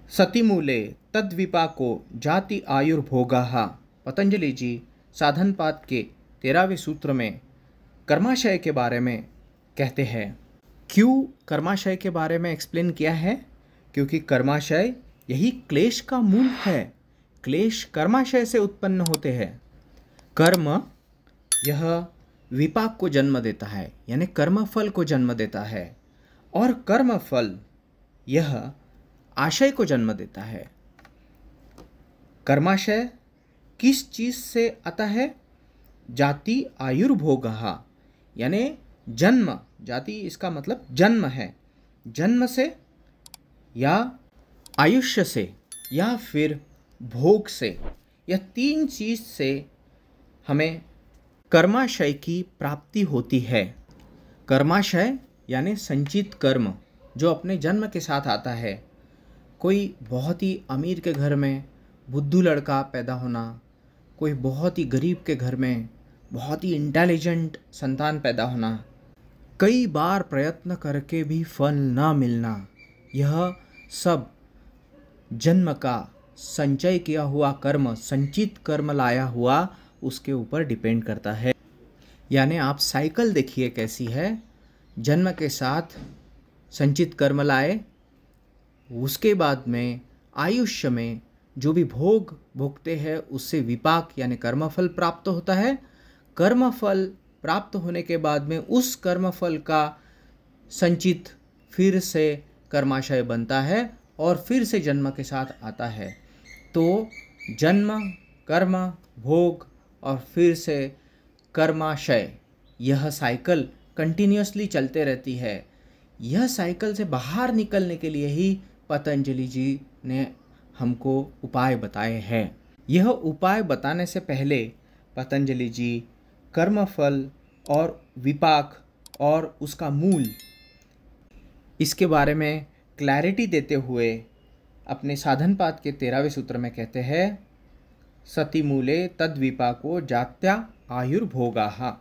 सतिमूले तद्विपाको जाति आयुर्भोगाः। पतंजलि जी साधनपाद के 13वें सूत्र में कर्माशय के बारे में कहते हैं। क्यों कर्माशय के बारे में एक्सप्लेन किया है? क्योंकि कर्माशय यही क्लेश का मूल है। क्लेश कर्माशय से उत्पन्न होते हैं। कर्म यह विपाक को जन्म देता है, यानी कर्मफल को जन्म देता है, और कर्मफल यह आशय को जन्म देता है। कर्माशय किस चीज से आता है? जाति आयुर्भोगः, यानी जन्म। जाति इसका मतलब जन्म है। जन्म से या आयुष्य से या फिर भोग से, यह तीन चीज से हमें कर्माशय की प्राप्ति होती है। कर्माशय यानी संचित कर्म जो अपने जन्म के साथ आता है। कोई बहुत ही अमीर के घर में बुद्धू लड़का पैदा होना, कोई बहुत ही गरीब के घर में बहुत ही इंटेलिजेंट संतान पैदा होना, कई बार प्रयत्न करके भी फल ना मिलना, यह सब जन्म का संचय किया हुआ कर्म, संचित कर्म लाया हुआ उसके ऊपर डिपेंड करता है। यानी आप साइकिल देखिए कैसी है। जन्म के साथ संचित कर्म लाए, उसके बाद में आयुष्य में जो भी भोग भोगते हैं उससे विपाक यानी कर्मफल प्राप्त होता है। कर्मफल प्राप्त होने के बाद में उस कर्मफल का संचित फिर से कर्माशय बनता है और फिर से जन्म के साथ आता है। तो जन्म, कर्म, भोग और फिर से कर्माशय, यह साइकिल कंटिन्यूअसली चलते रहती है। यह साइकिल से बाहर निकलने के लिए ही पतंजलि जी ने हमको उपाय बताए हैं। यह उपाय बताने से पहले पतंजलि जी कर्मफल और विपाक और उसका मूल, इसके बारे में क्लैरिटी देते हुए अपने साधनपाद के 13वें सूत्र में कहते हैं, सतिमूले तद्विपाको जात्या आयुर्भोगाः।